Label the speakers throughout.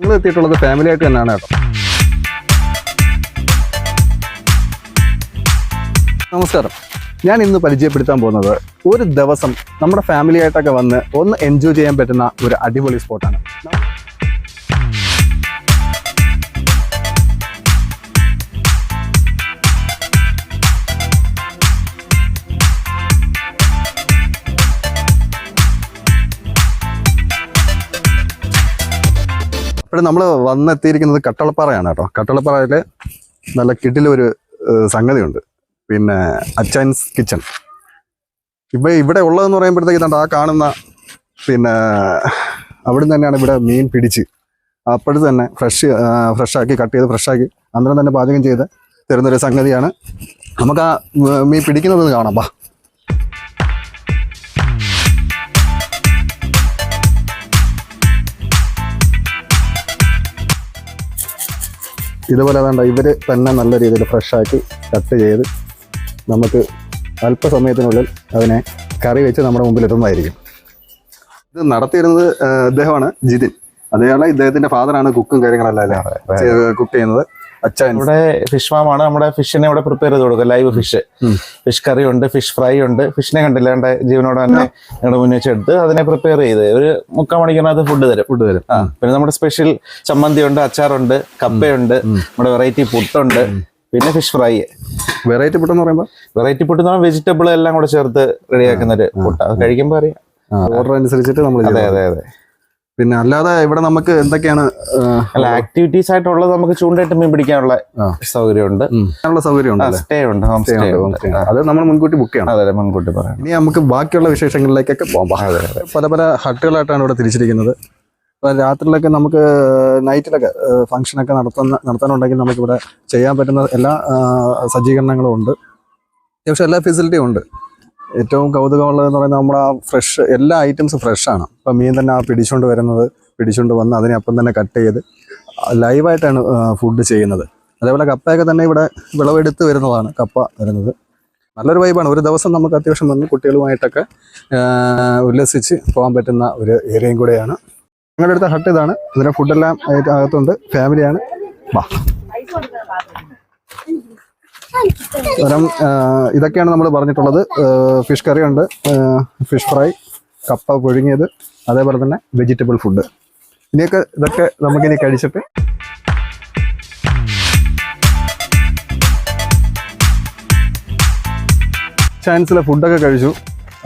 Speaker 1: നിങ്ങൾ എത്തിയിട്ടുള്ളത് ഫാമിലി ആയിട്ട് തന്നെയാണ് കേട്ടോ. നമസ്കാരം. ഞാൻ ഇന്ന് പരിചയപ്പെടുത്താൻ പോകുന്നത് ഒരു ദിവസം നമ്മുടെ ഫാമിലി ആയിട്ടൊക്കെ വന്ന് ഒന്ന് എൻജോയ് ചെയ്യാൻ പറ്റുന്ന ഒരു അടിപൊളി സ്പോട്ടാണ്. ഇവിടെ നമ്മൾ വന്നെത്തിയിരിക്കുന്നത് കട്ടളപ്പാറയാണ് കേട്ടോ. കട്ടളപ്പാറയിൽ നല്ല കിടിലൊരു സംഗതിയുണ്ട്, പിന്നെ അച്ചാൻസ് കിച്ചൺ. ഇവിടെ ഉള്ളതെന്ന് പറയുമ്പോഴത്തേക്ക് ആ കാണുന്ന പിന്നെ അവിടെ നിന്ന് തന്നെയാണ് ഇവിടെ മീൻ പിടിച്ച് അപ്പോഴും തന്നെ ഫ്രഷാക്കി കട്ട് ചെയ്ത് ഫ്രഷാക്കി അന്നേരം തന്നെ പാചകം ചെയ്ത് തരുന്നൊരു സംഗതിയാണ്. നമുക്ക് ആ മീൻ പിടിക്കുന്നത് കാണാം. വാ. ഇതുപോലെ വേണ്ട ഇവർ തന്നെ നല്ല രീതിയിൽ ഫ്രഷാക്കി കട്ട് ചെയ്ത് നമുക്ക് അല്പസമയത്തിനുള്ളിൽ അതിനെ കറി വെച്ച് നമ്മുടെ മുമ്പിൽ എത്തുന്നതായിരിക്കും. ഇത് നടത്തിയിരുന്നത് ഇദ്ദേഹമാണ്, ജിതിൻ. അതേപോലെ ഇദ്ദേഹത്തിന്റെ ഫാദറാണ് കുക്കും കാര്യങ്ങളെല്ലാം കുക്ക് ചെയ്യുന്നത്.
Speaker 2: ഇവിടെ ഫിഷ് ഫാമാണ്. നമ്മുടെ ഫിഷിനെ ഇവിടെ പ്രിപ്പയർ ചെയ്ത് കൊടുക്കുക. ലൈവ് ഫിഷ് കറി ഉണ്ട്, ഫിഷ് ഫ്രൈ ഉണ്ട്. ഫിഷിനെ കണ്ടില്ല, ജീവനോടെ തന്നെ ഞങ്ങളുടെ മുന്നിൽ വെച്ചെടുത്ത് അതിനെ പ്രിപ്പയർ ചെയ്ത് ഒരു 3/4 മണിക്കൂറിനകത്ത് ഫുഡ് തരും. പിന്നെ നമ്മുടെ സ്പെഷ്യൽ ചമ്മന്തി ഉണ്ട്, അച്ചാറുണ്ട്, കപ്പയുണ്ട്, നമ്മുടെ വെറൈറ്റി പുട്ടുണ്ട്, പിന്നെ ഫിഷ് ഫ്രൈ.
Speaker 1: വെറൈറ്റി പുട്ടെന്ന് പറയുമ്പോൾ
Speaker 2: വെജിറ്റബിൾ എല്ലാം കൂടെ ചേർത്ത് റെഡിയാക്കുന്ന ഒരു പുട്ട്. അത് കഴിക്കുമ്പോൾ അറിയാം,
Speaker 1: ഓർഡർ അനുസരിച്ചിട്ട് നമ്മൾ.
Speaker 2: അതെ.
Speaker 1: പിന്നെ അല്ലാതെ ഇവിടെ നമുക്ക് എന്തൊക്കെയാണ്
Speaker 2: ആക്ടിവിറ്റീസ് ആയിട്ടുള്ളത്? നമുക്ക് ചൂണ്ടായിട്ട് മീൻ പിടിക്കാനുള്ള സൗകര്യമുണ്ട്, സ്റ്റേ ഉണ്ട്,
Speaker 1: അത് നമ്മൾ മുൻകൂട്ടി ബുക്ക് ചെയ്യണം.
Speaker 2: അതെ, മുൻകൂട്ടി പറയാം.
Speaker 1: ഇനി നമുക്ക് ബാക്കിയുള്ള വിശേഷങ്ങളിലേക്കൊക്കെ പോകാം. പല ഹട്ടുകളായിട്ടാണ് ഇവിടെ തിരിച്ചിരിക്കുന്നത്. രാത്രിയിലൊക്കെ നമുക്ക് നൈറ്റിലൊക്കെ ഫംഗ്ഷനൊക്കെ നടത്താനുണ്ടെങ്കിൽ നമുക്കിവിടെ ചെയ്യാൻ പറ്റുന്ന എല്ലാ സജ്ജീകരണങ്ങളും ഉണ്ട്. അത്യാവശ്യം എല്ലാ ഫെസിലിറ്റിയും ഉണ്ട്. ഏറ്റവും കൗതുകമുള്ളതെന്ന് പറയുന്നത് നമ്മുടെ ആ ഫ്രഷ് എല്ലാ ഐറ്റംസും ഫ്രഷാണ്. ഇപ്പം മീൻ തന്നെ ആ പിടിച്ചുകൊണ്ട് വന്ന് അതിനെ അപ്പം തന്നെ കട്ട് ചെയ്ത് ലൈവായിട്ടാണ് ഫുഡ് ചെയ്യുന്നത്. അതേപോലെ കപ്പയൊക്കെ തന്നെ ഇവിടെ വിളവെടുത്ത് വരുന്നതാണ് കപ്പ വരുന്നത്. നല്ലൊരു വൈബാണ്. ഒരു ദിവസം നമുക്ക് അത്യാവശ്യം വന്ന് കുട്ടികളുമായിട്ടൊക്കെ ഉല്ലസിച്ച് പോകാൻ പറ്റുന്ന ഒരു ഏരിയയും കൂടെയാണ്. ഞങ്ങളുടെ അടുത്ത ഹട്ട് ഇതാണ്. ഇതിൻ്റെ ഫുഡെല്ലാം അകത്തുണ്ട്. ഫാമിലിയാണ്. വാ. ഇതൊക്കെയാണ് നമ്മൾ പറഞ്ഞിട്ടുള്ളത്. ഫിഷ് കറി ഉണ്ട്, ഫിഷ് ഫ്രൈ, കപ്പ പുഴുങ്ങിയത്, അതേപോലെ തന്നെ വെജിറ്റബിൾ ഫുഡ്. ഇതൊക്കെ നമുക്കിനി കഴിച്ചിട്ട് ചാൻസിലെ ഫുഡൊക്കെ കഴിച്ചു.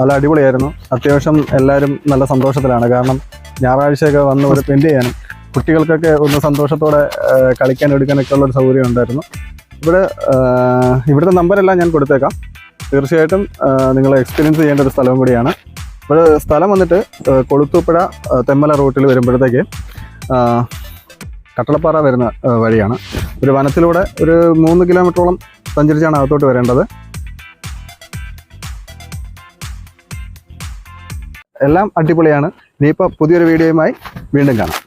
Speaker 1: നല്ല അടിപൊളിയായിരുന്നു. അത്യാവശ്യം എല്ലാവരും നല്ല സന്തോഷത്തിലാണ്. കാരണം ഞായറാഴ്ചയൊക്കെ വന്ന് ഒരു സ്പെൻഡ് ചെയ്യാനും കുട്ടികൾക്കൊക്കെ ഒന്ന് സന്തോഷത്തോടെ കളിക്കാനും എടുക്കാനൊക്കെ ഉള്ളൊരു സൗകര്യം ഉണ്ടായിരുന്നു. ഇവിടുത്തെ നമ്പരെല്ലാം ഞാൻ കൊടുത്തേക്കാം. തീർച്ചയായിട്ടും നിങ്ങൾ എക്സ്പീരിയൻസ് ചെയ്യേണ്ട ഒരു സ്ഥലവും കൂടിയാണ്. ഇവിടെ സ്ഥലം വന്നിട്ട് കൊളുത്തൂപ്പുഴ തെമ്മല റൂട്ടിൽ വരുമ്പോഴത്തേക്ക് കട്ടളപ്പാറ വരുന്ന വഴിയാണ്. ഒരു വനത്തിലൂടെ ഒരു 3 കിലോമീറ്ററോളം സഞ്ചരിച്ചാണ് അകത്തോട്ട് വരേണ്ടത്. എല്ലാം അടിപൊളിയാണ്. ഇനിയിപ്പോൾ പുതിയൊരു വീഡിയോയുമായി വീണ്ടും കാണാം.